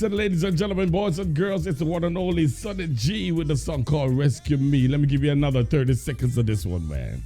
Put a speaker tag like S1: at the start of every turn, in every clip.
S1: Listen, ladies and gentlemen, boys and girls, it's the one and only Sone G with the song called Rescue Me. Let me give you another 30 seconds of this one, man.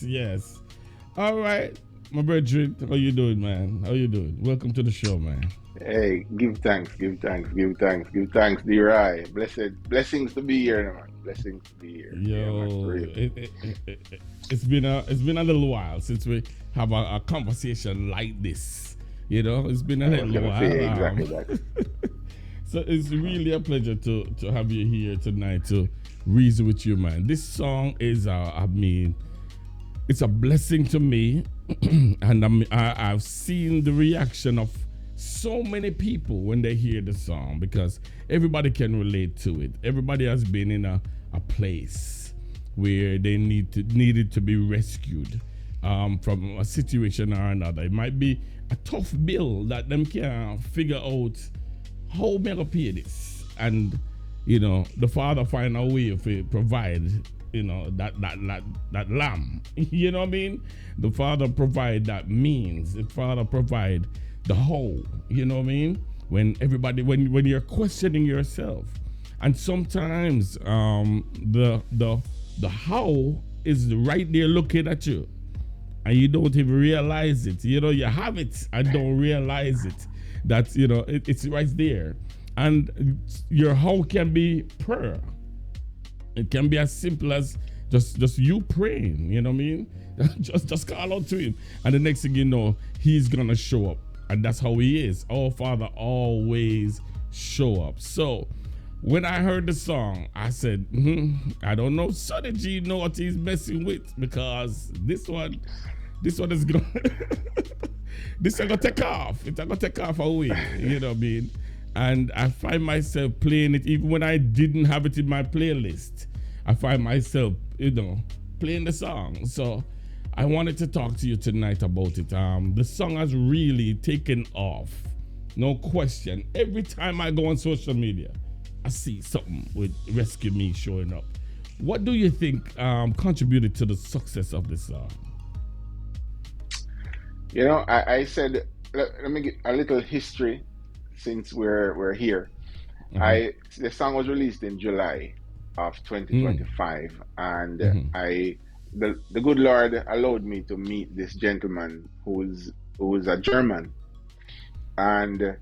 S1: Yes. All right, my brethren, how you doing, man? How you doing? Welcome to the show, man.
S2: Hey, give thanks, dear I. Blessings to be here, man. Blessings to be here.
S1: Yo, it's been a little while since we have a conversation like this. You know, it's been a little while.
S2: Exactly that.
S1: So it's really a pleasure to have you here tonight to reason with you, man. This song is, it's a blessing to me, and I've seen the reaction of so many people when they hear the song, because everybody can relate to it. Everybody has been in a place where they needed to be rescued from a situation or another. It might be a tough bill that them can't figure out how am I gonna pay this, and the Father find a way to provide. That lamb. You know what I mean? The Father provide that means. The Father provide the whole. You know what I mean? When you're questioning yourself, and sometimes the how is right there looking at you, and you don't even realize it. You have it and don't realize it. That it's right there, and your how can be prayer. It can be as simple as just you praying, you know what I mean? just call out to him. And the next thing you know, he's going to show up. And that's how he is. Our Father always show up. So when I heard the song, I said, I don't know, Sone G know what he's messing with, because this one is going this is going to take off. It's going to take off away, you know what I mean? And I find myself playing it even when I didn't have it in my playlist. I find myself, playing the song. So I wanted to talk to you tonight about it. The song has really taken off. No question. Every time I go on social media, I see something with Rescue Me showing up. What do you think contributed to the success of this song?
S2: I said, let me get a little history. Since we're here, the song was released in July of 2025, and the good Lord allowed me to meet this gentleman who's a German, and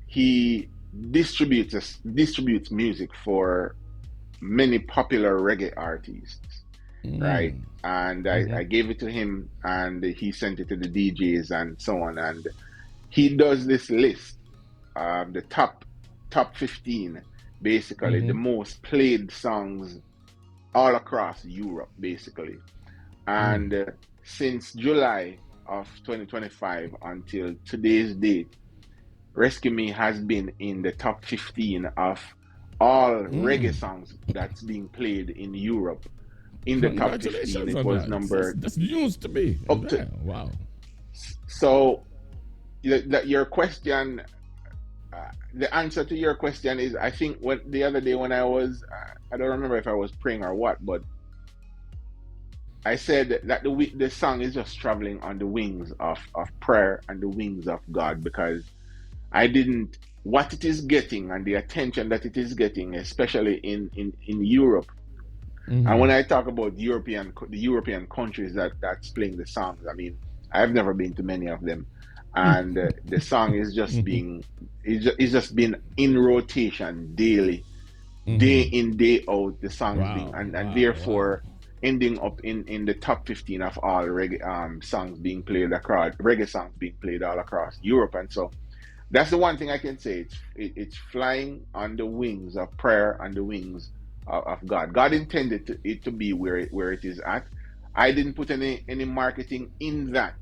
S2: he distributes music for many popular reggae artists, right? And I gave it to him, and he sent it to the DJs and so on, and he does this list. The top 15, basically the most played songs all across Europe, basically. And since July of 2025 until today's date, Rescue Me has been in the top 15 of all reggae songs that's being played in Europe. In the top 15, it was number.
S1: That's news to me. Wow.
S2: So, your question. The answer to your question is, I think the other day when I was, I don't remember if I was praying or what, but I said that the song is just traveling on the wings of prayer and the wings of God, because what it is getting and the attention that it is getting, especially in Europe. And when I talk about the European countries that's playing the songs, I mean, I've never been to many of them. And the song is just it's just been in rotation daily, day in, day out. The song is being, and therefore ending up in the top 15 of all reggae songs being played across reggae songs being played all across Europe. And so that's the one thing I can say. It's flying on the wings of prayer, on the wings of God. God intended it to be where it is at. I didn't put any marketing in that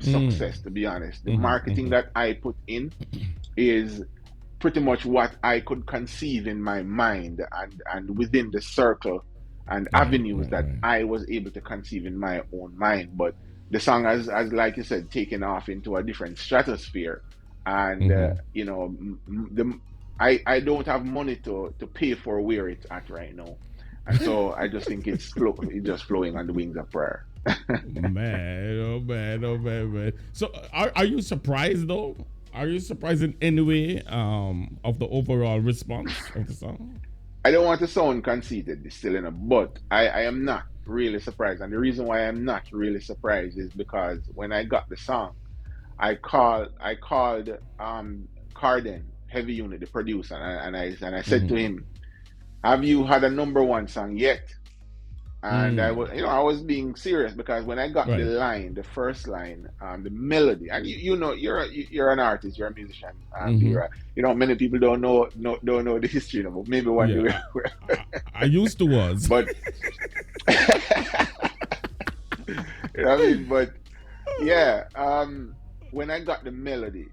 S2: success, to be honest. The marketing that I put in is pretty much what I could conceive in my mind, and within the circle and avenues that I was able to conceive in my own mind. But the song has like you said, taken off into a different stratosphere. And you know, I don't have money to pay for where it's at right now. And so I just think it's just flowing on the wings of prayer.
S1: Man, oh man, oh man, man. So are you surprised though? Are you surprised in any way of the overall response of the song?
S2: I don't want to sound conceited, still, but I am not really surprised. And the reason why I'm not really surprised is because when I got the song, I called Carden Heavy Unit, the producer, and I said to him, "Have you had a number one song yet?" And I was being serious, because when I got the first line, the melody, and you know, you're an artist, you're a musician, you know, many people don't know the history, but maybe one day.
S1: I used to was,
S2: but you know what I mean. But yeah, when I got the melody,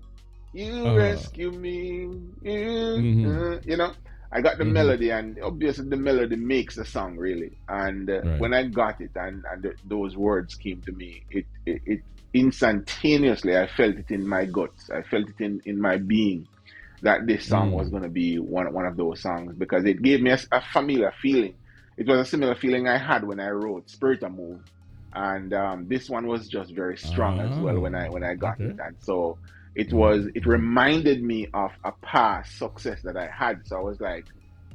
S2: you rescue me, you know. I got the melody, and obviously the melody makes the song, really. And when I got it, and those words came to me, it instantaneously, I felt it in my guts. I felt it in my being that this song was going to be one of those songs, because it gave me a familiar feeling. It was a similar feeling I had when I wrote Spirit of Move, and this one was just very strong as well when I got it. And so it reminded me of a past success that I had. So I was like,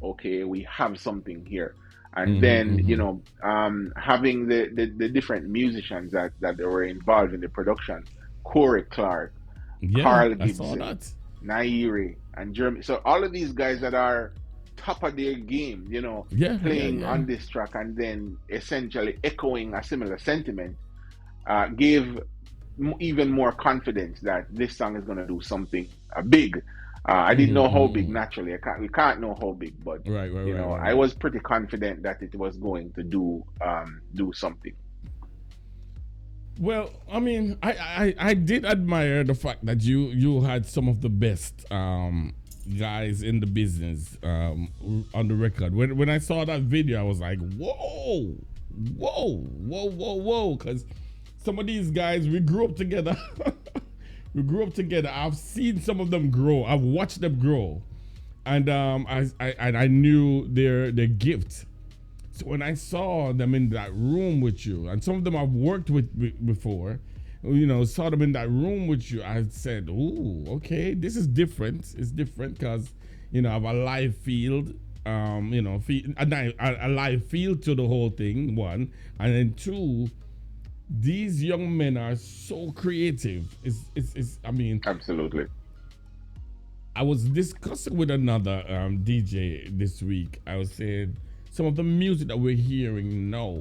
S2: okay, we have something here. And then, you know, having the different musicians that they were involved in the production, Corey Clark, Carl Gibson, Nairi, and Jeremy. So all of these guys that are top of their game, you know, playing on this track, and then essentially echoing a similar sentiment, gave even more confidence that this song is going to do something big. I didn't know how big, naturally. We can't know how big, but you know, I was pretty confident that it was going to do something.
S1: Well, I mean, I did admire the fact that you had some of the best guys in the business on the record. When I saw that video, I was like, whoa, because some of these guys, we grew up together. I've seen some of them grow. I've watched them grow, and I knew their gift. So when I saw them in that room with you, and some of them I've worked with before, you know, saw them in that room with you, I said, "Ooh, okay, this is different. It's different because, you know, I have a live field." You know, a live feel to the whole thing, one, and then two, these young men are so creative. I mean,
S2: absolutely.
S1: I was discussing with another DJ this week. I was saying some of the music that we're hearing now,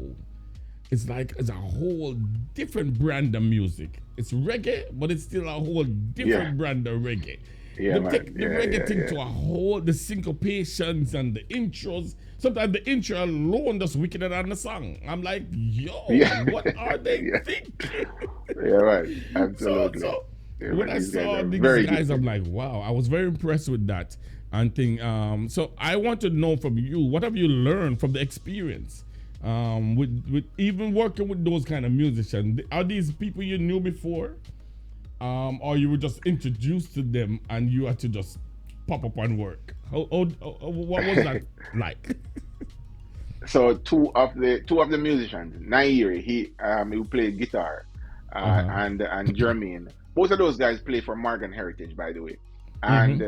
S1: it's a whole different brand of music. It's reggae, but it's still a whole different brand of reggae.
S2: Yeah,
S1: they take the reggae thing to a whole, the syncopations and the intros. Sometimes the intro alone just wickeder than the song. I'm like, yo, what are they thinking?
S2: Yeah, right. Absolutely.
S1: So when I saw these guys, I'm like, wow, I was very impressed with that. And so I want to know from you, what have you learned from the experience? With even working with those kind of musicians, are these people you knew before? Or you were just introduced to them and you had to just pop up and work? What was that like?
S2: So two of the musicians, Nairi, he played guitar, and Jermaine. Both of those guys play for Morgan Heritage, by the way. And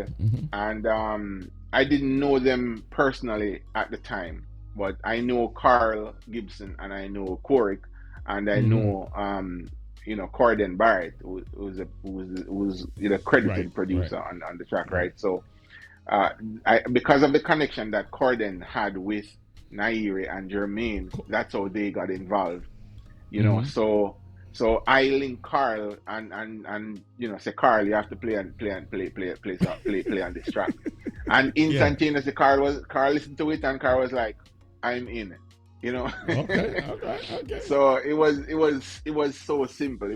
S2: I didn't know them personally at the time, but I know Carl Gibson and I know Corey, and I know you know, Corden Barrett, who's a credited producer on the track, right? So because of the connection that Corden had with Nairi and Jermaine. That's how they got involved. You know,
S1: Mm-hmm.
S2: so I link Carl and you know, say, Carl, you have to play on this track. And
S1: Yeah.
S2: instantaneously Carl listened to it and Carl was like, I'm in. You know.
S1: Okay. Okay. Okay.
S2: So it was so simple.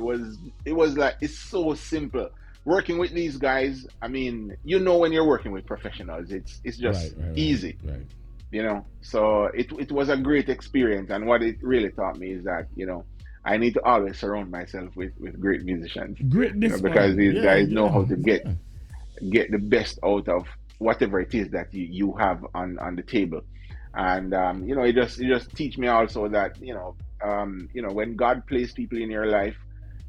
S2: It was like, it's so simple. Working with these guys, I mean, you know, when you're working with professionals, it's
S1: Right.
S2: just
S1: Right. Right.
S2: easy,
S1: Right.
S2: you know. So it was a great experience, and what it really taught me is that, you know, I need to always surround myself with great musicians, you know,
S1: Greatness,
S2: because
S1: man.
S2: these
S1: Yeah.
S2: guys know
S1: Yeah.
S2: how to
S1: Yeah.
S2: get the best out of whatever it is that you have on the table. And you know, it just teach me also that, you know, when God places people in your life,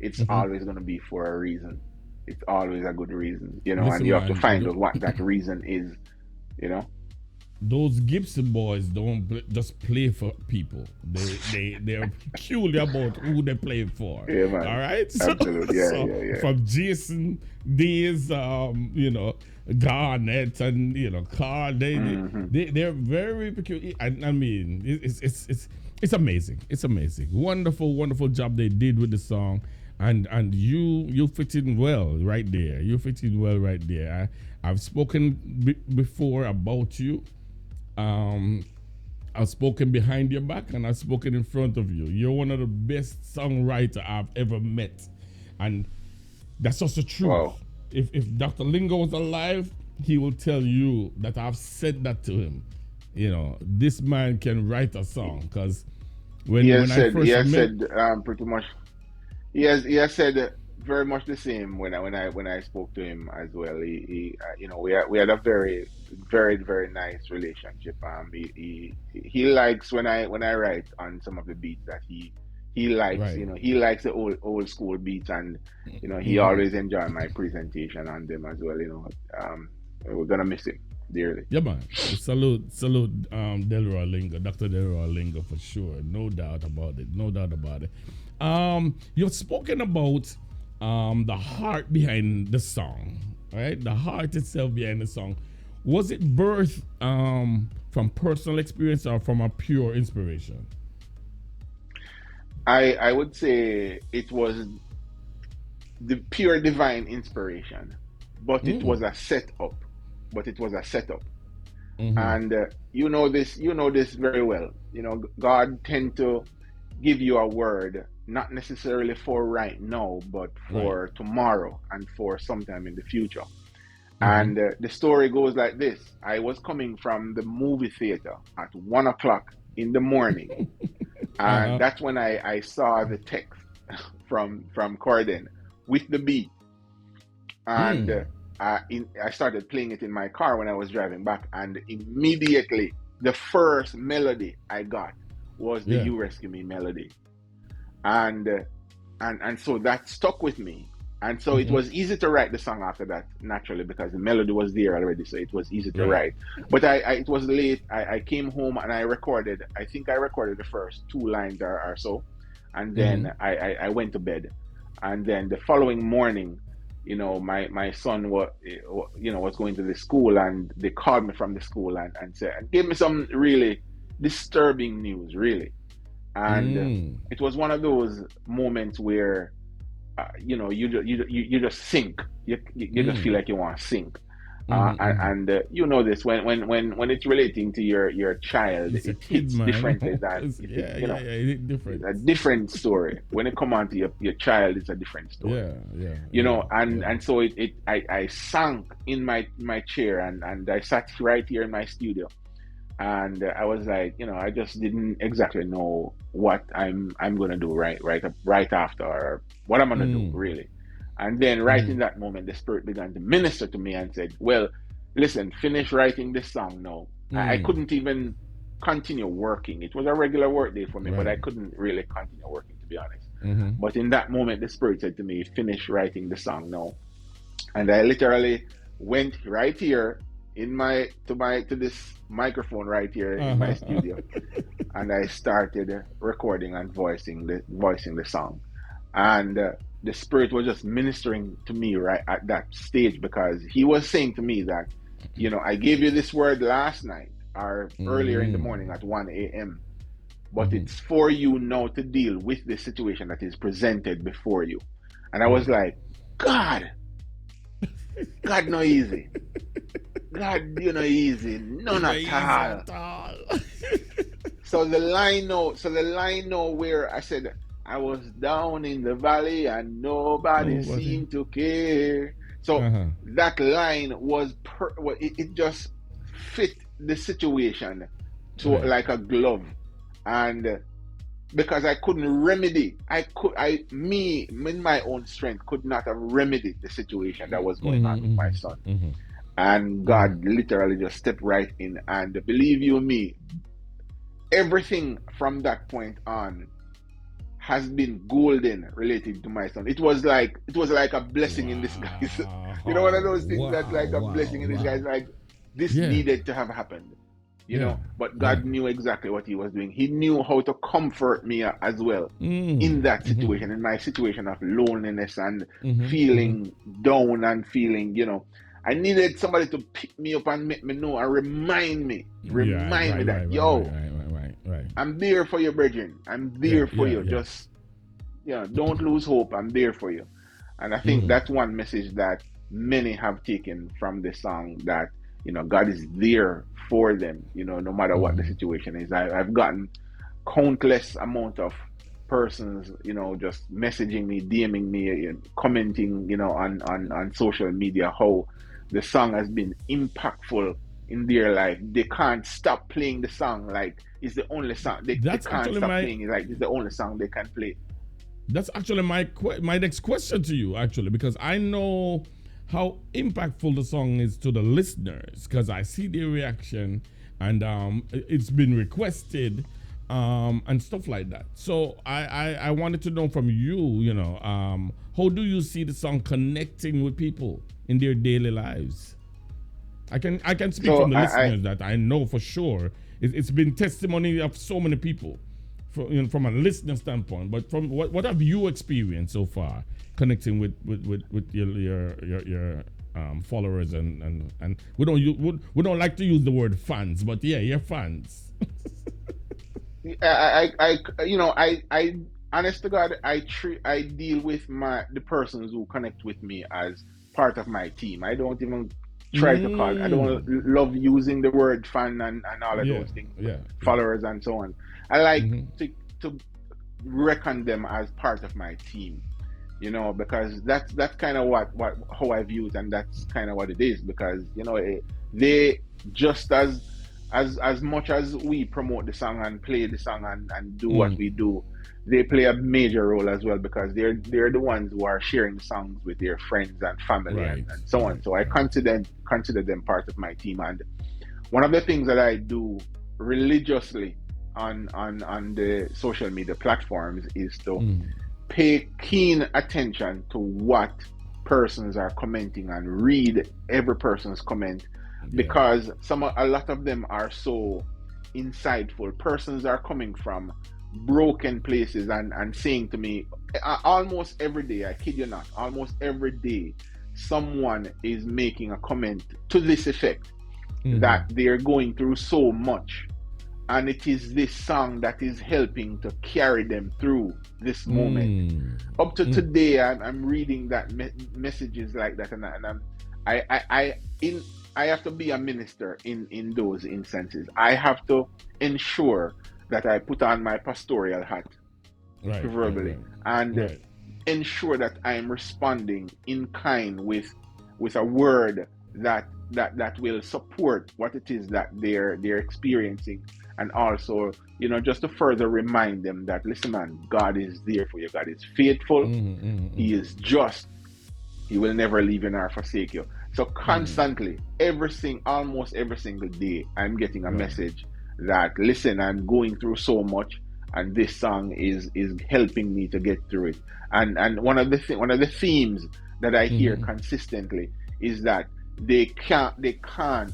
S2: it's
S1: Mm-hmm.
S2: always going to be for a reason. It's always a good reason, you know, and
S1: Listen,
S2: you have to
S1: man.
S2: find out what that reason is, you know.
S1: Those Gibson boys don't just play for people. They're peculiar about who they play for.
S2: Yeah,
S1: All
S2: man.
S1: right.
S2: Absolutely. Yeah,
S1: So
S2: yeah, yeah.
S1: from Jason days, you know, Garnett and Carl,
S2: Hmm.
S1: they're very peculiar. I mean, it's amazing. It's amazing. Wonderful, wonderful job they did with the song. And you fit in well right there. You fit in well right there. I've spoken before about you. um, I've spoken behind your back and I've spoken in front of you. You're one of the best songwriter I've ever met, and that's just the truth.
S2: Wow.
S1: If Dr. Lingo was alive, he will tell you that I've said that to him. This man can write a song because
S2: He
S1: when
S2: has
S1: I
S2: said he
S1: first
S2: has
S1: met.
S2: said pretty much. He has said very much the same when I spoke to him as well. You know, we had a very very nice relationship. He likes when I write on some of the beats that he likes.
S1: Right.
S2: You know, he likes the old school beats, and you know, he
S1: Mm-hmm.
S2: always enjoy my presentation on them as well. You know, we're gonna miss him dearly.
S1: Yeah, man. Salute, Delroy Lingo, Dr. Delroy Lingo for sure. No doubt about it. No doubt about it. You've spoken about the heart behind the song, right? The heart itself behind the song. Was it birthed from personal experience or from a pure inspiration?
S2: I would say it was the pure divine inspiration, but it
S1: Mm.
S2: was a setup. But it was a setup,
S1: Mm-hmm.
S2: and you know this very well. You know, God tend to give you a word, not necessarily for right now, but
S1: Right.
S2: for tomorrow and for sometime in the future.
S1: Mm-hmm.
S2: And the story goes like this: I was coming from the movie theater at 1 o'clock in the morning, and
S1: Uh-huh.
S2: that's when I saw the text from Corden with the beat, and
S1: Mm.
S2: I started playing it in my car when I was driving back, and immediately the first melody I got was the
S1: Yeah.
S2: "You Rescue Me" melody, and and so that stuck with me, and so it
S1: Mm-hmm.
S2: was easy to write the song after that naturally because the melody was there already, so it was easy to
S1: Right.
S2: write. But it was late. I came home and I recorded. I think I recorded the first two lines or so, and
S1: Mm-hmm.
S2: then I went to bed, and then the following morning, you know, my son was going to the school, and they called me from the school and said and gave me some really disturbing news, really. And
S1: Mm.
S2: it was one of those moments where you know, you just sink. You just feel
S1: Mm.
S2: like you want to sink.
S1: Mm-hmm. Mm-hmm.
S2: And you know this when it's relating to your child,
S1: It's a
S2: it
S1: kid,
S2: hits
S1: man.
S2: differently than if it,
S1: Yeah,
S2: you
S1: yeah,
S2: know,
S1: yeah. It's
S2: it's
S1: different.
S2: a different story. When it come on to your child, it's a different story.
S1: Yeah, yeah,
S2: You
S1: yeah,
S2: know, and
S1: yeah.
S2: and so I sank in my chair, and I sat right here in my studio, and I was like, you know, I just didn't exactly know what I'm gonna do right after, or what I'm gonna do
S1: Mm.
S2: really. And then right in
S1: Mm-hmm.
S2: that moment, the Spirit began to minister to me and said, "Well, listen, finish writing this song now." I
S1: Mm.
S2: couldn't even continue working. It was a regular work day for me, but
S1: Right.
S2: I couldn't really continue working, to be honest.
S1: Mm-hmm.
S2: But in that moment, the Spirit said to me, "Finish writing the song now." And I literally went right here to this microphone right here in my
S1: Uh-huh.
S2: studio, and I started recording and voicing the song. And the Spirit was just ministering to me right at that stage, because He was saying to me that, you know, I gave you this word last night, or earlier in the morning at 1 a.m. But it's for you now to deal with the situation that is presented before you. And I was like, God no easy. God, you know easy. None at all. So the line now where I said I was down in the valley and nobody seemed to care. So that line was it just fit the situation to like a glove. And because I couldn't remedy, me in my own strength could not have remedied the situation that was going on with my son. And God literally just stepped right in. And believe you me, everything from that point on has been golden related to my son. It was like a blessing in disguise. You know, one of those things that's like a blessing in disguise. Like this needed to have happened. You know, but God knew exactly what he was doing. He knew how to comfort me as well in that situation, in my situation of loneliness and feeling down and feeling, you know, I needed somebody to pick me up and make me know and remind me that, yo, I'm there for you, brethren. I'm there for you. Just, you know, don't lose hope. I'm there for you. And I think that's one message that many have taken from this song, that, you know, God is there for them, you know, no matter what the situation is. I've gotten countless amount of persons, you know, just messaging me, DMing me, commenting, you know, on social media, how the song has been impactful in their life. They can't stop playing the song. Like, it's the only song they can't stop playing it. Like, it's the only song they can play.
S1: That's actually my next question to you, actually, because I know how impactful the song is to the listeners, because I see their reaction, and it's been requested and stuff like that. So I wanted to know from you, you know, how do you see the song connecting with people in their daily lives? I can speak from the listeners that I know for sure. It's been testimony of so many people, from a listener standpoint. But from what have you experienced so far, connecting with your followers and we don't like to use the word fans, but yeah, your fans.
S2: I honest to God, I deal with the persons who connect with me as part of my team. I don't even try to call. I don't love using the word fan and all of those things. Followers and so on. I like to reckon them as part of my team. You know, because that's kind of how I view it, and that's kind of what it is. Because, you know, they just as much as we promote the song and play the song and do what we do, they play a major role as well, because they're the ones who are sharing the songs with their friends and family and so on. So I consider them part of my team. And one of the things that I do religiously on the social media platforms is to pay keen attention to what persons are commenting and read every person's comment, because a lot of them are so insightful. Persons are coming from broken places and saying to me almost every day, I kid you not, almost every day someone is making a comment to this effect, that they're going through so much, and it is this song that is helping to carry them through this moment. Up to today, I'm reading that messages like that, and I have to be a minister in those instances. I have to ensure that I put on my pastoral hat, verbally, and ensure that I am responding in kind with a word that will support what it is that they're experiencing. And also, you know, just to further remind them that, listen, man, God is there for you. God is faithful. He is just. He will never leave you nor forsake you. So constantly, almost every single day, I'm getting a message that, listen, I'm going through so much, and this song is helping me to get through it. And one of the themes that I hear consistently is that they can't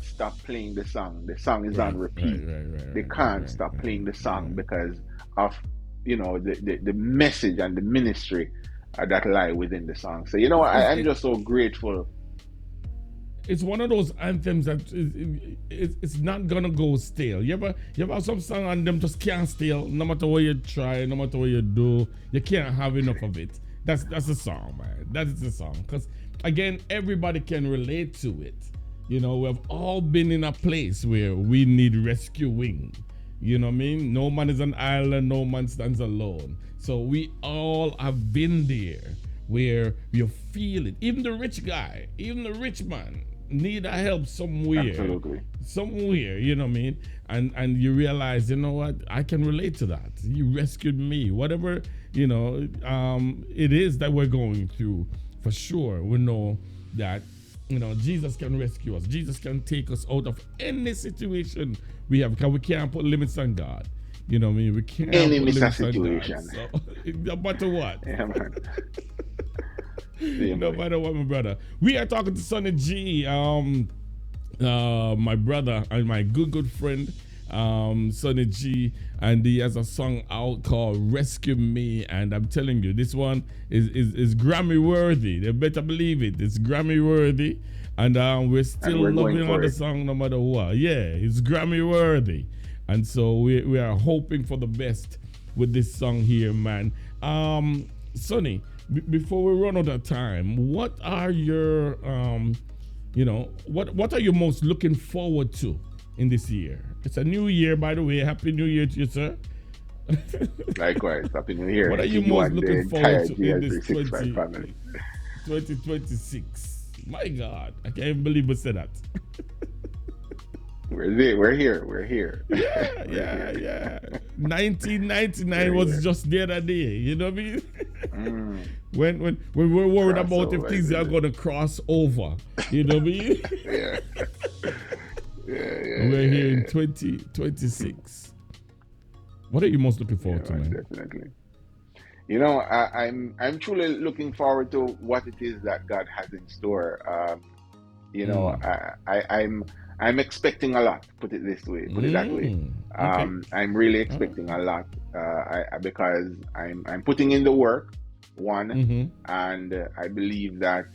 S2: stop playing the song. The song is on repeat. They can't stop playing the song because of, you know, the message and the ministry that lie within the song. So, you know, I'm just so grateful.
S1: it's one of those anthems that it's not gonna go stale. You ever have some song and them just can't stale. No matter what you try, no matter what you do, you can't have enough of it. That's a song, man. That is a song. Because again, everybody can relate to it. You know, we've all been in a place where we need rescuing. You know what I mean? No man is an island, no man stands alone. So we all have been there where you feel it. Even the rich guy, even the rich man need a help somewhere.
S2: Absolutely.
S1: Somewhere, you know what I mean? And you realize, you know what? I can relate to that. You rescued me. Whatever, you know, it is that we're going through, for sure. We know that, you know, Jesus can rescue us. Jesus can take us out of any situation we have, because we can't put limits on God. You know what I mean? We can't
S2: any
S1: put limits
S2: situation.
S1: on God. So, no matter what.
S2: Yeah, man.
S1: No matter what, my brother. We are talking to Sone G, my brother and my good friend, Sone G, and he has a song out called Rescue Me, and I'm telling you, this one is Grammy worthy. They better believe it. It's Grammy worthy, and we're still loving on the song no matter what. Yeah, it's Grammy worthy, and so we are hoping for the best with this song here, man. Sonny, before we run out of time, what are your what are you most looking forward to in this year? It's a new year, by the way. Happy New Year to you, sir.
S2: Likewise, Happy New Year.
S1: What are you most looking forward to in this
S2: GL365 family?
S1: 2026? My God, I can't even believe we said that.
S2: We're here.
S1: Yeah. 1999 was just the other day. You know what I mean? When we're worried about if things are going to cross over. You know what I mean?
S2: Yeah.
S1: We're here in 2026. What are you most looking forward to, man?
S2: Definitely. You know, I'm truly looking forward to what it is that God has in store. I'm expecting a lot. Put it that way. Okay. I'm really expecting a lot because I'm putting in the work. And I believe that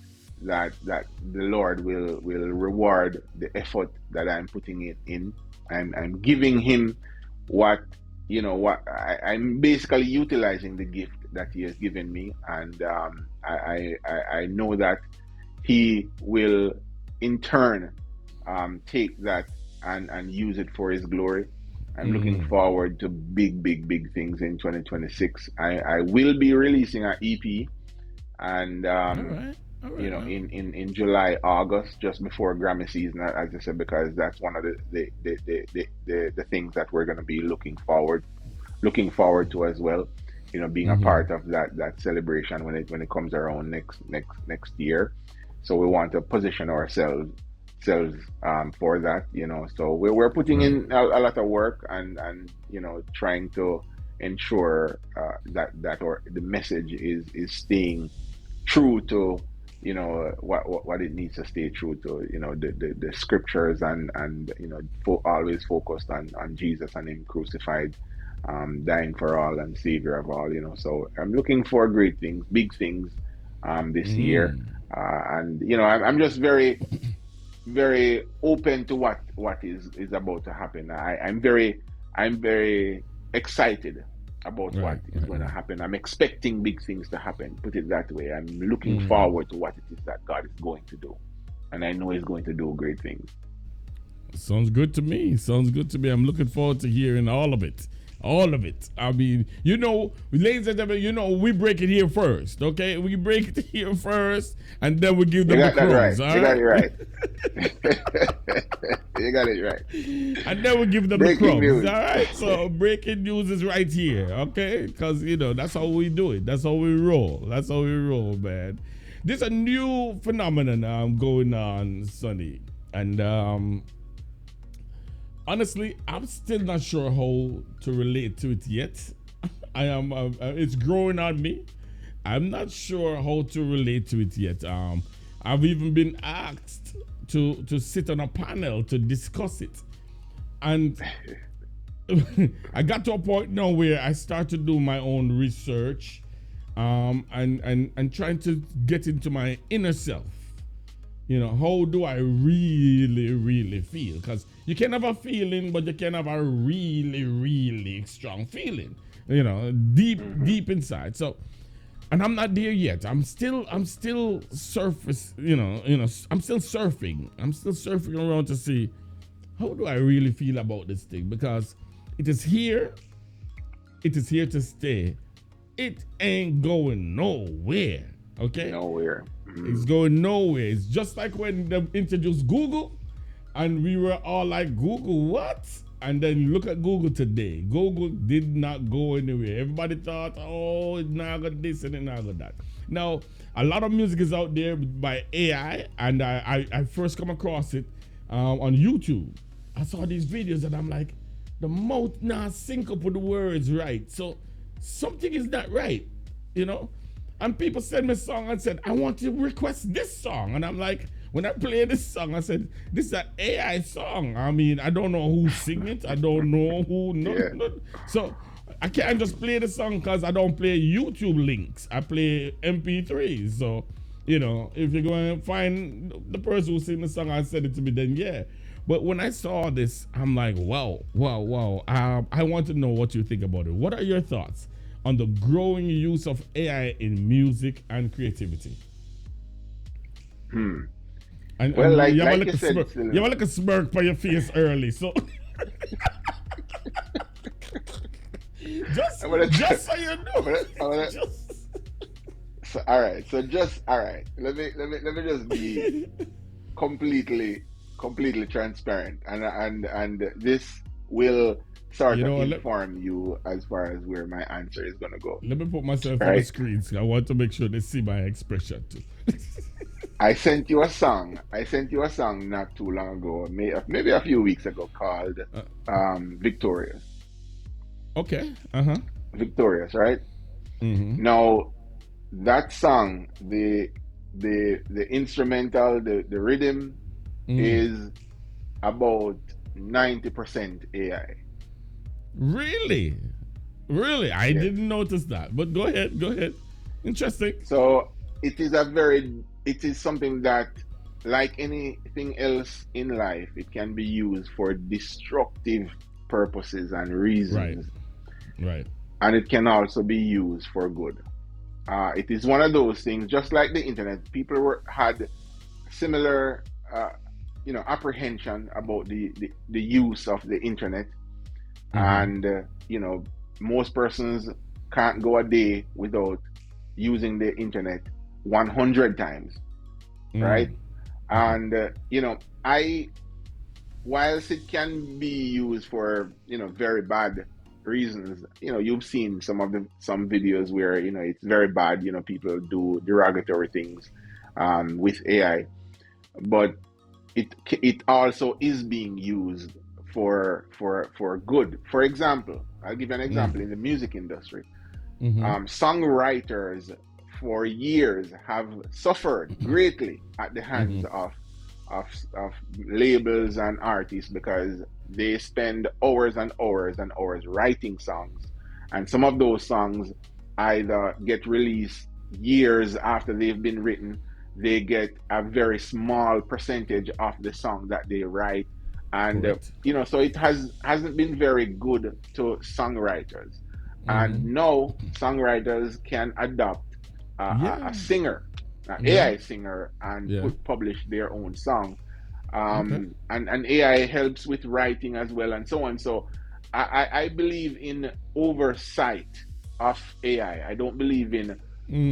S2: the Lord will reward the effort that I'm putting it in. I'm giving Him I'm basically utilizing the gift that He has given me, and I know that He will in turn take that and use it for His glory. I'm looking forward to big things in 2026. I will be releasing an EP, and in July, August, just before Grammy season, as I said, because that's one of the things that we're going to be looking forward to as well. You know, being a part of that celebration when it comes around next year. So we want to position ourselves for that, so we're putting in a lot of work and trying to ensure that the message is staying true to what it needs to stay true to, the scriptures and always focused on Jesus and Him crucified, dying for all and Savior of all, so I'm looking for great things, big things this year, and I'm just very open to what is about to happen. I'm very excited about what is going to happen. I'm expecting big things to happen. Put it that way. I'm looking forward to what it is that God is going to do, and I know He's going to do great things.
S1: Sounds good to me. I'm looking forward to hearing all of it. I mean, ladies and gentlemen, we break it here first, okay? We break it here first, and then we give them the crumbs, all right?
S2: You got it right.
S1: And then we give them the crumbs, all right? So breaking news is right here, okay? Because, that's how we do it. That's how we roll. Man. There's a new phenomenon going on, Sonny. And honestly, I'm still not sure how to relate to it yet. It's growing on me. I'm not sure how to relate to it yet. I've even been asked to sit on a panel to discuss it. And I got to a point now where I start to do my own research and trying to get into my inner self. how do I really, really feel? Because you can have a feeling, but you can have a really, really strong feeling, deep inside. So, and I'm not there yet. I'm still surface, I'm still surfing. I'm still surfing around to see how do I really feel about this thing, because it is here. It is here to stay. It ain't going nowhere. Okay?
S2: Nowhere.
S1: It's going nowhere. It's just like when they introduced Google and we were all like, Google what? And then look at Google today. Google did not go anywhere. Everybody thought, oh, it's not got this and it's not got that. Now, a lot of music is out there by AI, and I first come across it on YouTube. I saw these videos and I'm like, the mouth not sync up with the words right. So something is not right, And people send me a song and said, I want to request this song. And I'm like, when I play this song, I said, this is an AI song. I mean, I don't know who sing it. I don't know who. So I can't just play the song because I don't play YouTube links. I play MP3s. So, if you're going to find the person who sing the song and send it to me, then yeah. But when I saw this, I'm like, wow. I want to know what you think about it. What are your thoughts on the growing use of AI in music and creativity?
S2: Well,
S1: and
S2: you have
S1: like a smirk by your face early, so just so you know.
S2: All right. Let me just be completely transparent, and this will sort of inform you as far as where my answer is going to go.
S1: Let me put myself on the screen, so I want to make sure they see my expression too.
S2: I sent you a song not too long ago, maybe a few weeks ago, called Victorious.
S1: Okay.
S2: Victorious, right?
S1: Mm-hmm.
S2: Now, that song, the instrumental, the rhythm is about 90% AI.
S1: Really? I didn't notice that. But go ahead. Interesting.
S2: So it is something that, like anything else in life, it can be used for destructive purposes and reasons.
S1: Right.
S2: And it can also be used for good. It is one of those things, just like the internet. People had similar apprehension about the use of the internet. And most persons can't go a day without using the internet 100 times, right? And whilst it can be used for very bad reasons, you've seen some videos where it's very bad, people do derogatory things with AI, but it also is being used for good. For example, I'll give you an example. In the music industry, songwriters for years have suffered greatly at the hands of labels and artists, because they spend hours and hours and hours writing songs, and some of those songs either get released years after they've been written. They get a very small percentage of the song that they write, and so it hasn't been very good to songwriters. And now songwriters can adopt a singer, an AI singer, and publish their own song. And AI helps with writing as well, and so on. So I believe in oversight of AI. I don't believe in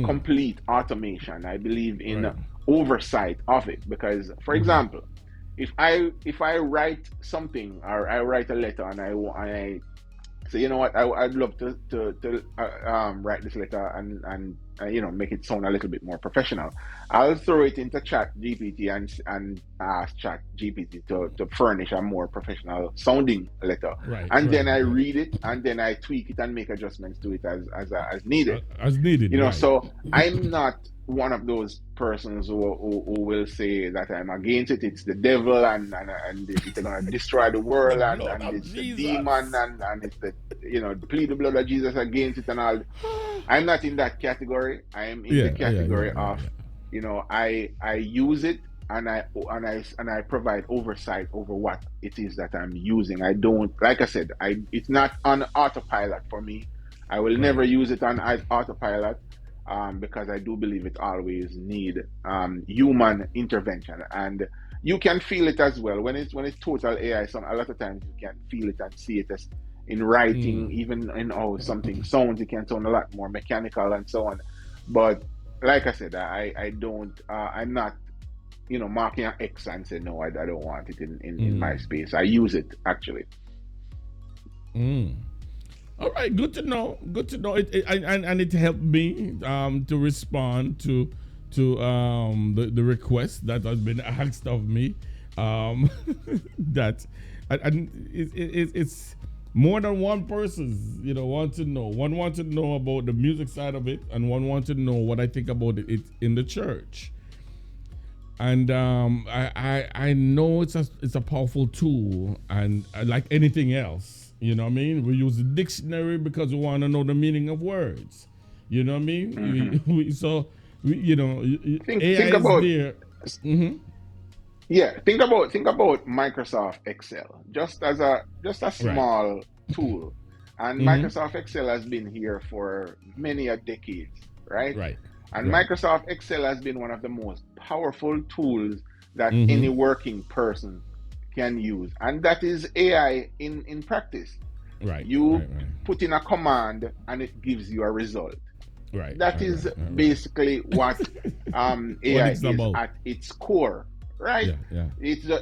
S2: complete automation. I believe in oversight of it, because, for example, if I write something, or I write a letter, and I say, you know what, I'd love to write this letter and make it sound a little bit more professional. I'll throw it into Chat GPT and ask Chat GPT to furnish a more professional sounding letter. Then I read it, and then I tweak it and make adjustments to it as needed. So I'm not one of those persons who will say that I'm against it. It's the devil, and they're gonna destroy the world, and it's the demon, and it's the plead the blood of Jesus against it and all. I'm not in that category. I am in the category of I use it and I provide oversight over what it is that I'm using. I don't, like I said, it's not on autopilot for me. I will never
S1: Right.
S2: use it on autopilot, because I do believe it always need human intervention, and you can feel it as well when it's total AI. Some a lot of times you can feel it and see it as in writing,
S1: Mm.
S2: even in how something sounds. It can sound a lot more mechanical and so on. But like I said, I don't. I'm not, marking an X and say no. I don't want it in my
S1: Mm.
S2: space. I use it actually.
S1: Mm. All right, good to know. Good to know. And it helped me to respond to the request that has been asked of me. That and it's more than one person's want to know. One wants to know about the music side of it, and one wants to know what I think about it in the church. And I know it's a powerful tool, and like anything else, what I mean. We use the dictionary because we want to know the meaning of words. You know what I mean?
S2: Hmm. Think
S1: AI is
S2: about,
S1: there. Mm-hmm.
S2: yeah. Think about Microsoft Excel, just a
S1: Right.
S2: small tool, and
S1: Mm-hmm.
S2: Microsoft Excel has been here for many a decades, right?
S1: Right.
S2: And
S1: Right.
S2: Microsoft Excel has been one of the most powerful tools that any
S1: Mm-hmm.
S2: working person can use. And that is AI in practice.
S1: Right.
S2: You
S1: Right. Right.
S2: put in a command and it gives you a result.
S1: Right.
S2: That
S1: Right.
S2: is
S1: Right. Right. Right.
S2: basically what
S1: What
S2: AI
S1: it's
S2: is
S1: about.
S2: at its core, right?
S1: Yeah. Yeah.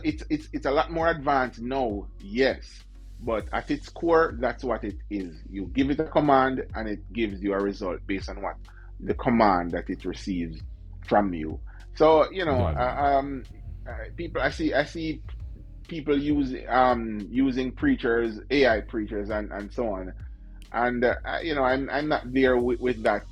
S2: It's a lot more advanced now, yes, but at its core, that's what it is. You give it a command and it gives you a result based on what the command that it receives from you. So
S1: Got it.
S2: people, I see people using preachers, AI preachers, and so on. And I'm not there with that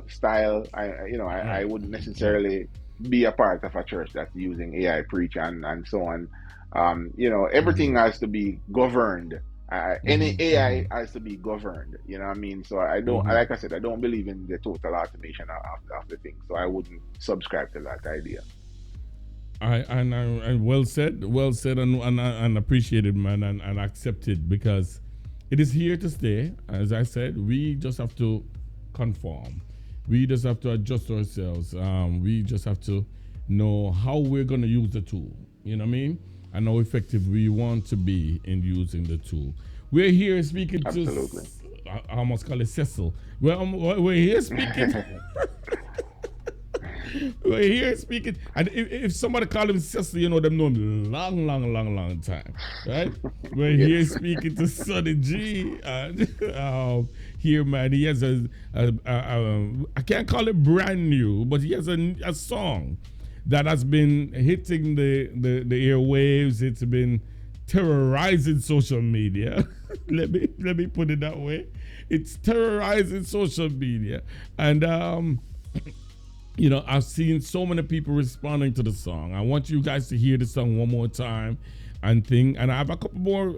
S2: style. I
S1: Right.
S2: wouldn't
S1: Right.
S2: necessarily be a part of a church that's using AI preach and so on. Everything
S1: Mm-hmm.
S2: has to be governed. Any
S1: Mm-hmm. Mm-hmm.
S2: AI has to be governed. You know what I mean? So I don't,
S1: Mm-hmm.
S2: like I said, I don't believe in the total automation of the thing. So I wouldn't subscribe to that idea.
S1: And well said, and appreciated, man, and accepted, because it is here to stay. As I said, we just have to conform. We just have to adjust ourselves. We just have to know how we're going to use the tool. You know what I mean? And how effective we want to be in using the tool. We're here speaking to,
S2: Absolutely.
S1: I almost call it Cecil. Well, we're here speaking. We're here speaking, and if somebody call him sister, them know him long, long, long, long time, right? We're here
S2: Yes.
S1: speaking to Sonny G, and here, man, he has I can't call it brand new, but he has a song that has been hitting the airwaves. It's been terrorizing social media. let me put it that way. It's terrorizing social media, and I've seen so many people responding to the song. I want you guys to hear the song one more time and I have a couple more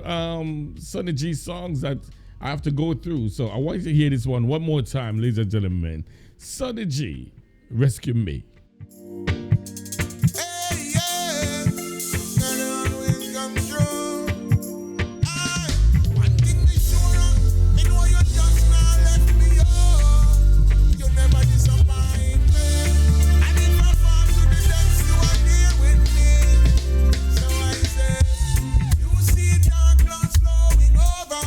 S1: Sonny G songs that I have to go through. So I want you to hear this one more time, ladies and gentlemen. Sonny G, Rescue Me.
S3: Hey, yeah. God always come through. One thing me sure, me know you just not left me alone. You never disappoint me. And if I fall to the depths, you are there with me. So I say, you see dark clouds flowing over,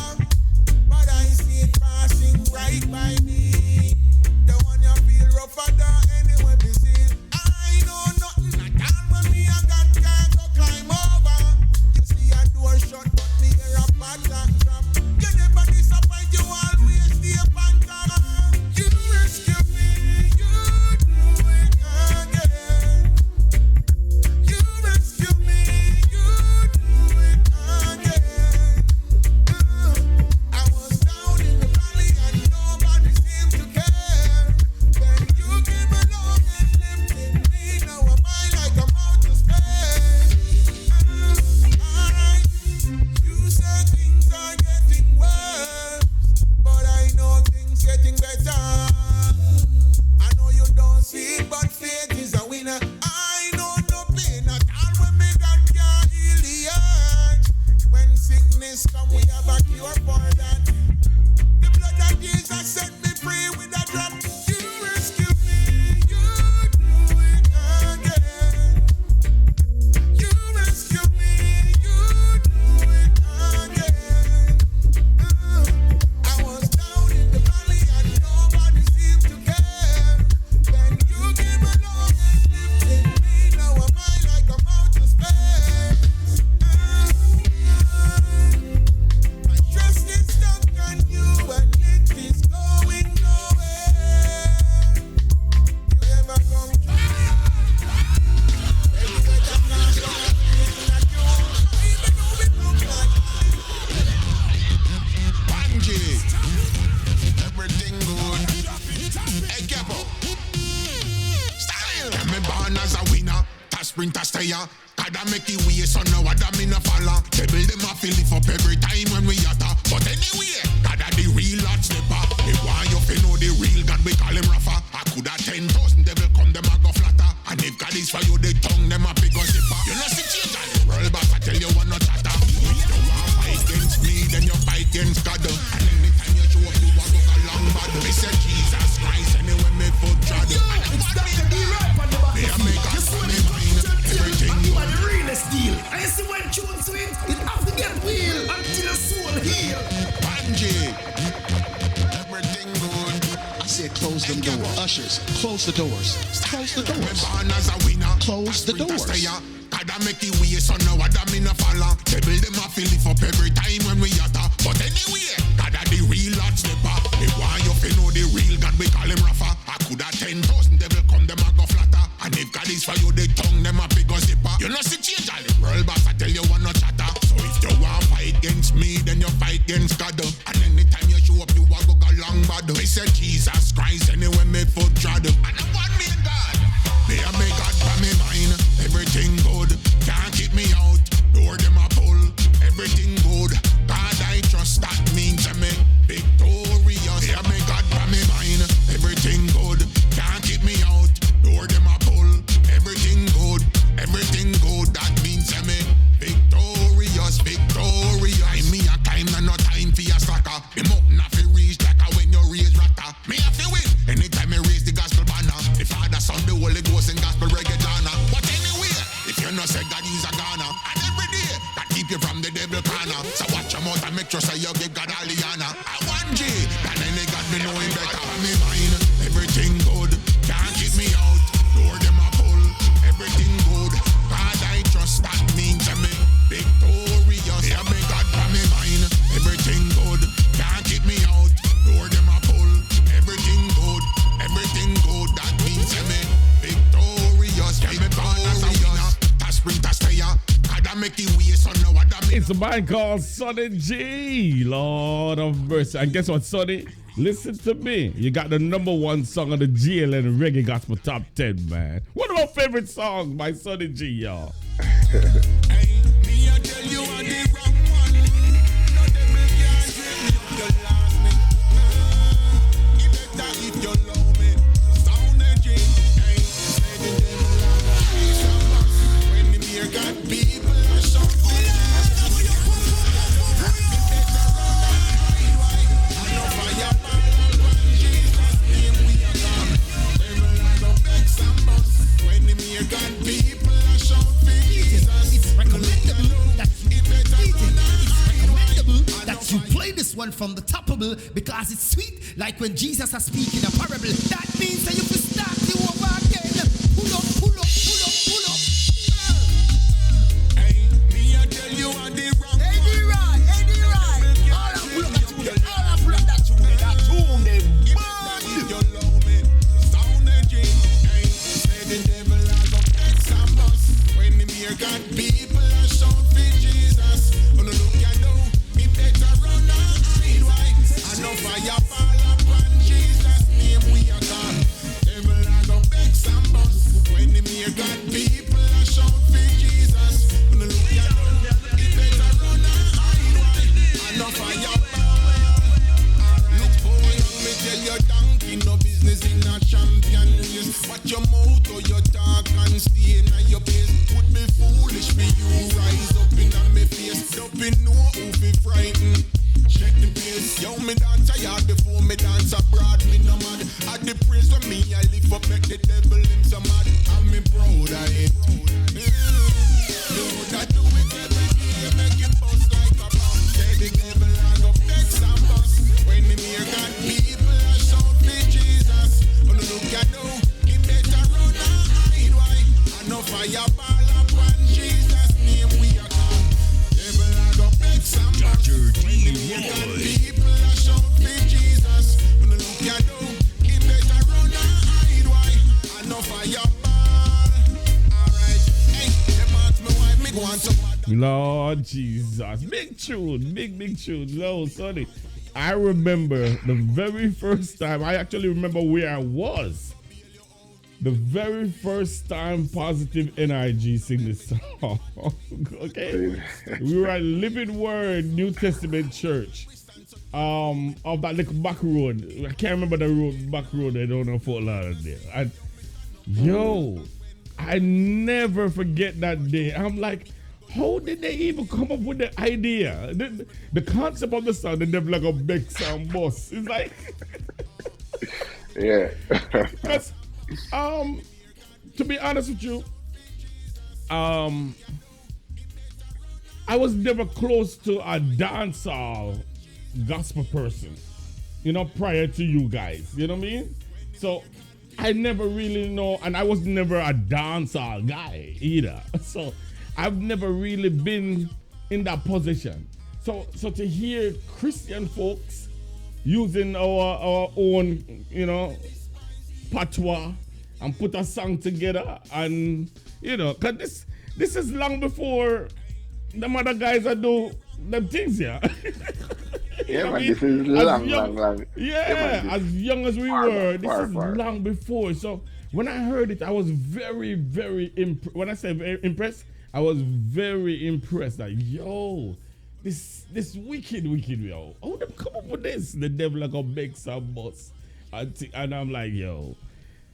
S3: but I see it passing right by me. The one you feel rougher than anyone we see. I know nothing at all when me a got can't go climb over. You see a door shut, but me hear a padlock drop. You never disappoint, you always stay on top. You rescue me, you do it again. You rescue me, you do it again. I was down in the valley and nobody seemed to care. Then you came along and lifted me. Now I'm high like I'm out to space. Alright, you said things are getting worse, but I know things getting better. I know you don't see it, but faith is a winner. I know no pain at sprinter stay ya. Gotta make it way, so no other me no follow. They build them a fill up every time when we yatta. But anyway, gotta the real hot stepper. If why you fi know the real God, we call him Rafa. I coulda 10,000 devil come, them a go flatter. And if God is for you, they tongue them a big go zipper. You know see change all the world, but I tell you one no chatter. If you want fight against me, then you fight against God. And anytime you show up, you walk a long battle. They say Jesus Christ, anyway me foot trod.
S4: It's that the rap on the back.
S3: They a make us money mine, everything.
S4: You are the realest deal. And you see when tune swing, it have to get real until your soul heal.
S3: Banji, everything good.
S5: I said close them doors. Ushers, close the doors. Close the doors.
S3: As a winner,
S5: Close the doors.
S3: Gotta make it way, so no other me no follow. They build them a fill up every time when we yatta. But anyway, gotta the real hot stepper. If why you fi know the real God, we call him Rafa. I coulda 10,000 devil come, them a go flatter. And if God is for you, they tongue them a big go zipper. You know see change all the world, but I tell you one no chatter. So if you want fight against me, then you fight against God. And anytime you show up, you a go long bad. They say Jesus Christ, anyway me foot trod. And I want me God. They a make God for me mine. Everything good, can't keep me out. Door them a pull, everything good. God I trust, that means I'm victorious. They a make God for me mine. Everything good, can't keep me out. Door them a pull, everything good. Everything good, that means I'm victorious, victorious. I me a time and no time for your slacker. Me mountain have to reach like a when you raise ratter. Me have to win anytime I raise the gospel banner. The Father, Son, the Holy Ghost and gospel reggae dana. But anyway, if you know say God is a Ghana, and every day that keep you from the devil corner. So watch your mouth and make sure say you give God all the honor. I want G, and any God me know him better. Me mine, everything good, can't keep me out. Door them a pull, everything good. God I trust, that means I'm victorious. Yeah, me God for me mine, everything good, can't keep me out. Door them a pull, everything good, that means I'm victorious. Yeah, me born as a winner, a sprinter stayer. Gotta make it way, so no other me.
S1: It's a band called Sone G. Lord of mercy. And guess what, Sonny? Listen to me. You got the #1 song on the GL and Reggae Gospel Top 10, man. One of my favorite songs by Sone G, y'all.
S3: Hey, me I tell you I'm the wrong one. No devil can get me if you love me. You better if you love me. Sound the G. Hey, say the devil is a boss. When the beer got people are shouting.
S4: You play this one from the topable because it's sweet, like when Jesus is speaking a parable. That means that you can start you over again. Pull up, pull up, pull up, pull up.
S3: Hey, me I tell you I'm the wrong one.
S4: Eddie right. All I pull up that tune, all I pull up that tune, that tune, them bad.
S3: If you love me, sound the G. Hey, say the devil has a big sambas. When the beer got people are shout for Jesus. Oh no, look at now. Better run and hide. Why? I know fire fall upon Jesus' name we are gone. Devil a go beg some bus. When the mere God people are shout for Jesus. When the look at them, it better run and hide. Why? I know fire fall. Look for young, me tell you donkey no business in a champion race. Watch your mouth or your talk and stay in your place. Would be foolish for you rise up in my face. Don't be no who be frightened. Check the pace. Yo, me dance a yard before me dance abroad. Me no mad. At the praise for me, I live up, make the devil him so mad. I'm me proud of it. Lord, I do it every day. Make it bust like a bomb. Say the devil I go beg some bus. When the mere God people are shout for Jesus. Oh, look at now. He better run and hide. Why? I know fire fall upon Jesus' name we are gone. Devil I go beg some bus. People are shout for Jesus. When you look at them, he better run and hide. Why? I know fire ball. Alright, hey, them ask me why me want some.
S1: Lord Jesus. Big tune. Big tune. No, Sonny. I remember the very first time. I actually remember where I was. the very first time Positive NIG sing this song. Okay, we were at Living Word New Testament Church, of that little back road. I can't remember the road, back road. I don't know Fort Lauderdale. And yo, I never forget that day. I'm like, how did they even come up with the idea? The concept of the song, they never like a big sound boss. It's like,
S2: yeah.
S1: because, to be honest with you, I was never close to a dancehall gospel person, prior to you guys. You know what I mean? So I never really know, and I was never a dancehall guy either. So I've never really been in that position. So to hear Christian folks using our own, patois and put a song together, and because this is long before them other guys that do them things here.
S2: Yeah, man, this is long.
S1: Yeah, as young as we were, this is long before. So when I heard it, I was very, very impressed. When I say very impressed, I was very impressed. Like, yo, this wicked, yo. How them come up with this? The devil like a big some boss. And I'm like, yo.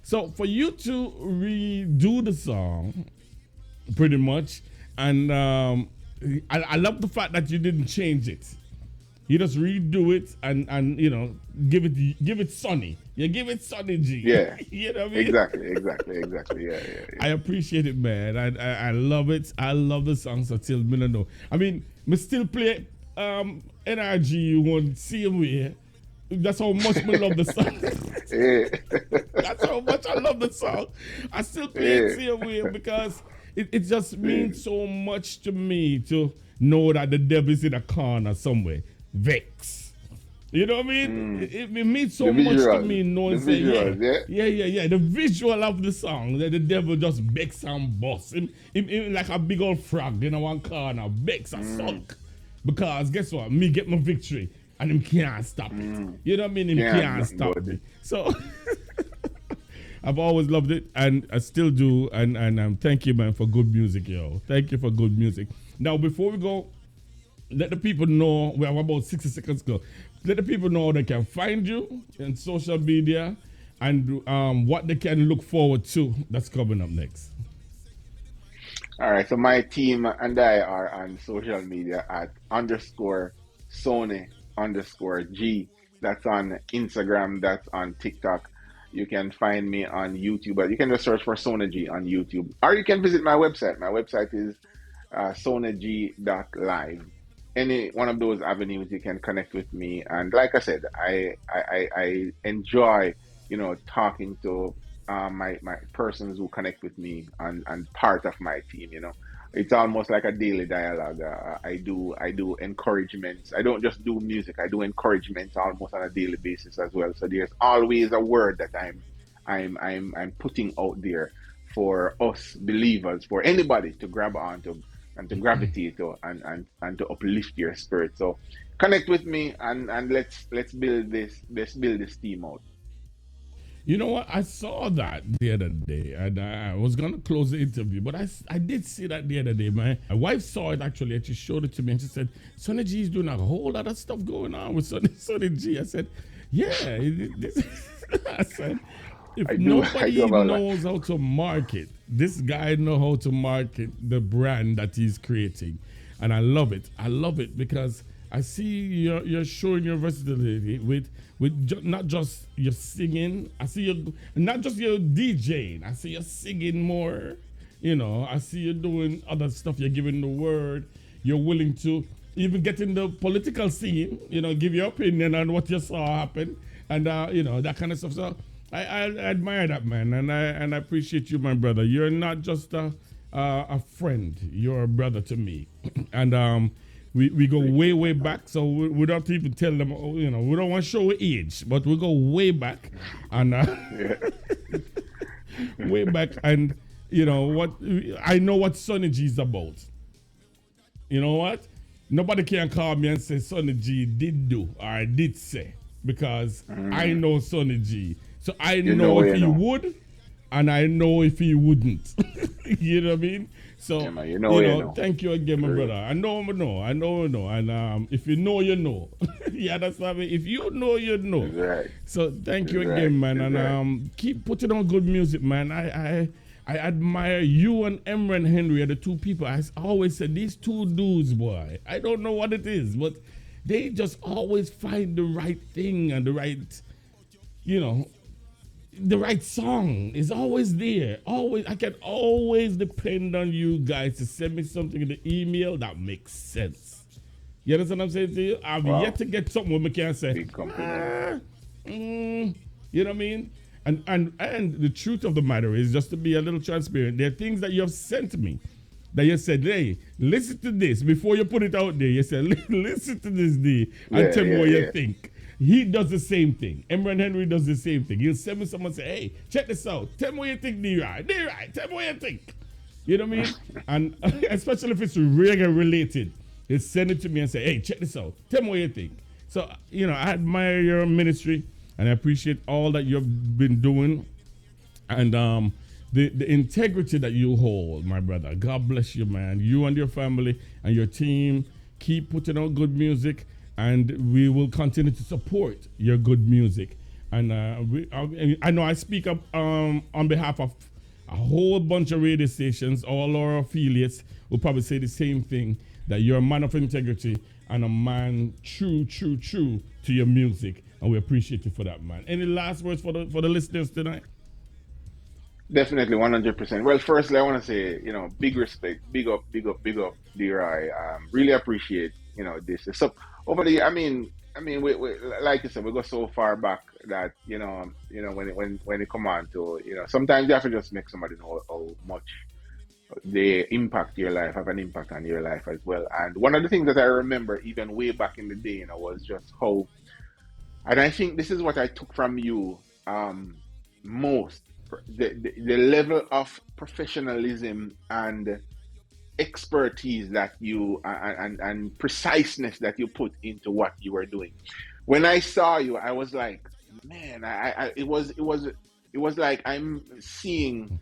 S1: So for you to redo the song, pretty much, and I love the fact that you didn't change it. You just redo it and give it Sonny. You give it Sonny G.
S2: Yeah.
S1: You know what I mean?
S2: Exactly. Yeah.
S1: I appreciate it, man. I love it. I love the song so till me know. I mean, me still play NRG one same way. That's how much I love the song.
S2: Yeah.
S1: That's how much I love the song. I still play it same way because it just means so much to me to know that the devil is in a corner somewhere. Vex. You know what I mean? It means so much to me knowing say, yeah. The visual of the song, that the devil just begs and boss. Him like a big old frog in one corner, begs a sunk. Because guess what? Me get my victory and him can't stop it. You know what I mean? Him can't stop it. So I've always loved it and I still do. And thank you, man, for good music, yo. Thank you for good music. Now, before we go, let the people know, we have about 60 seconds to go. Let the people know they can find you in social media and what they can look forward to that's coming up next.
S2: All right, so my team and I are on social media at _Sone_G. That's on Instagram, that's on TikTok. You can find me on YouTube, but you can just search for Sone G on YouTube. Or you can visit my website. My website is soneg.live. Any one of those avenues you can connect with me, and like I said, I enjoy talking to my persons who connect with me and part of my team. It's almost like a daily dialogue. I do encouragements. I don't just do music. I do encouragements almost on a daily basis as well. So there's always a word that I'm putting out there for us believers, for anybody to grab onto and to gravitate to and to uplift your spirit. So connect with me and let's build this team out.
S1: You know what? I saw that the other day, and I was gonna close the interview, but I did see that the other day. My wife saw it actually, and she showed it to me, and she said, "Sonny G is doing a whole lot of stuff going on with Sonny G." I said, "Yeah." I said, "If nobody knows how to market, this guy knows how to market the brand that he's creating, and I love it. I love it because I see you're showing your versatility with not just your singing. I see you not just your DJing. I see you singing more. I see you doing other stuff. You're giving the word. You're willing to even get in the political scene. Give your opinion on what you saw happen, and that kind of stuff. So I admire that, man, and I appreciate you, my brother. You're not just a friend. You're a brother to me, and we go way back. So we don't even tell them. We don't want to show age, but we go way back, and way back, and what I know what Sonny G is about. You know what? Nobody can call me and say Sonny G did do or did say because I know Sonny G. So I know if he would, and I know if he wouldn't. You know what I mean? So,
S2: Yeah, man, you know.
S1: thank you again, my brother. I know. And if you know, you know. You understand me? If you know, you know.
S2: That's right.
S1: So, thank you
S2: That's
S1: again,
S2: right.
S1: man.
S2: That's
S1: And keep putting on good music, man. I admire you and Emran Henry are the two people. I always said these two dudes, boy. I don't know what it is, but they just always find the right thing and the right, the right song is always there. Always, I can always depend on you guys to send me something in the email that makes sense. You understand what I'm saying to you? I've yet to get something where I can say,
S2: Big compliment.
S1: you know what I mean? And the truth of the matter is, just to be a little transparent, there are things that you have sent me that you said, hey, listen to this before you put it out there. You said, listen to this, D, and tell me what you think. He does the same thing. Emran Henry does the same thing. He'll send me someone and say, hey, check this out. Tell me what you think, D-Right. D-Right, tell me what you think. You know what I mean? And especially if it's reggae related, he'll send it to me and say, hey, check this out. Tell me what you think. So, I admire your ministry and I appreciate all that you've been doing. And the integrity that you hold, my brother. God bless you, man. You and your family and your team keep putting out good music. And we will continue to support your good music. And I know I speak up on behalf of a whole bunch of radio stations. All our affiliates will probably say the same thing, that you're a man of integrity and a man true to your music. And we appreciate you for that, man. Any last words for the listeners tonight?
S2: Definitely, 100%. Well, firstly, I want to say, big respect, big up, D-Rai. Really appreciate, this. So over the, we like you said, we go so far back that when it come on to, sometimes you have to just make somebody know how much they impact your life, have an impact on your life as well. And one of the things that I remember even way back in the day, was just how, and I think this is what I took from you most, the level of professionalism and expertise that you and preciseness that you put into what you were doing. When I saw you, I was like, man, it was like I'm seeing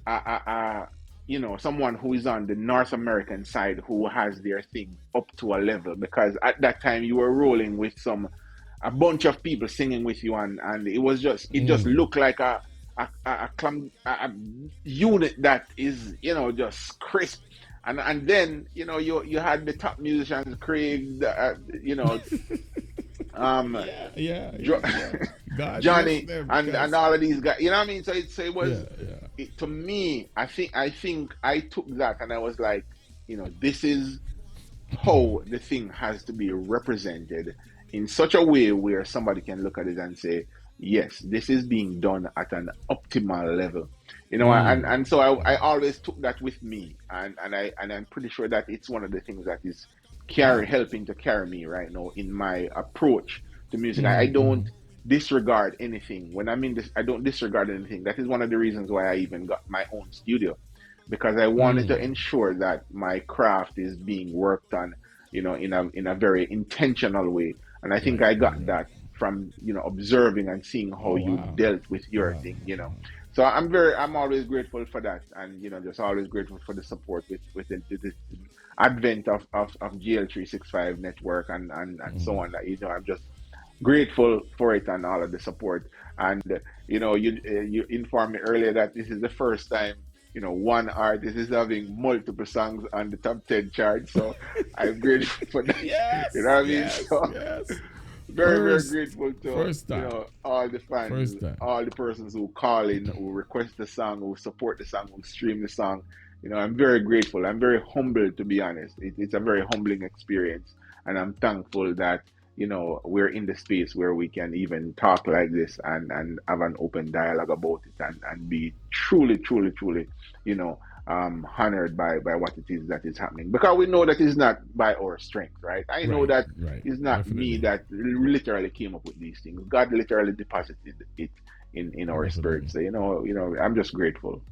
S2: someone who is on the North American side who has their thing up to a level, because at that time you were rolling with a bunch of people singing with you, and it was just just looked like a unit that is just crisp. And then you had the top musicians, Craig, Johnny, and all of these guys. You know what I mean? So it was to me. I think I took that and I was like, this is how the thing has to be represented in such a way where somebody can look at it and say, yes, this is being done at an optimal level. And so I always took that with me, and I'm pretty sure that it's one of the things that is helping to carry me right now in my approach to music. I don't disregard anything. When I'm in this, I don't disregard anything. That is one of the reasons why I even got my own studio, because I wanted to ensure that my craft is being worked on, in a very intentional way. And I think I got that from observing and seeing how you dealt with your thing. So I'm always grateful for that, and just always grateful for the support with the advent of GL365 network and so on. That I'm just grateful for it and all of the support. And you informed me earlier that this is the first time one artist is having multiple songs on the top 10 chart. So I'm grateful for that.
S1: Yes,
S2: you know what I mean? So, very grateful to all the fans, all the persons who call in, who request the song, who support the song, who stream the song. I'm very grateful. I'm very humbled, to be honest. It's a very humbling experience, and I'm thankful that we're in the space where we can even talk like this and have an open dialogue about it and be truly honored by what it is that is happening, because we know that it's not by our strength, right? I know that it's not me that literally came up with these things. God literally deposited it in our spirit. So I'm just grateful.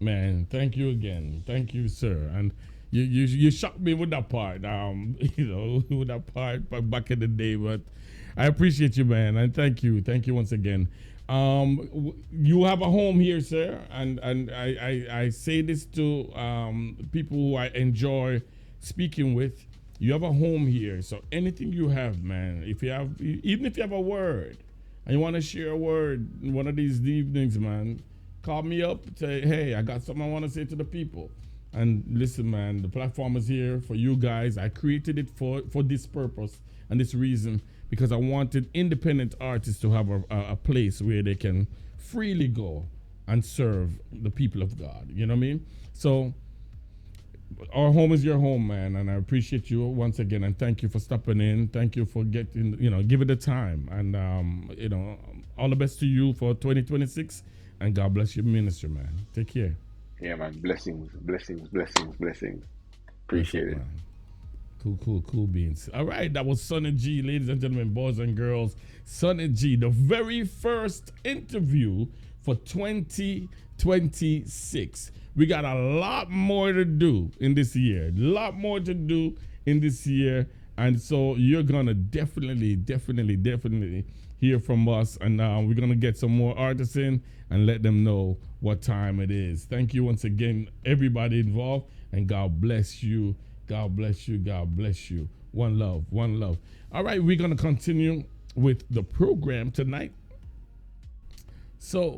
S1: Man, thank you again. Thank you, sir. And you shocked me with that part. With that part back in the day, but I appreciate you, man, and thank you once again You have a home here, sir, and I say this to people who I enjoy speaking with. You have a home here, so anything you have, man. If you have, even if you have a word, and you want to share a word one of these evenings, man, call me up. Say, hey, I got something I want to say to the people. And listen, man, the platform is here for you guys. I created it for this purpose and this reason, because I wanted independent artists to have a place where they can freely go and serve the people of God. You know what I mean? So our home is your home, man, and I appreciate you once again, and thank you for stopping in. Thank you for getting, give it the time, and all the best to you for 2026, and God bless your ministry, man. Take care.
S2: Yeah, man. Blessings. Appreciate it.
S1: Man. Cool beans. All right, that was Sone G, ladies and gentlemen, boys and girls. Sone G, the very first interview for 2026. We got a lot more to do in this year. And so you're going to definitely hear from us. And we're going to get some more artists in and let them know what time it is. Thank you once again, everybody involved. And God bless you. God bless you. God bless you. One love. All right, we're going to continue with the program tonight. So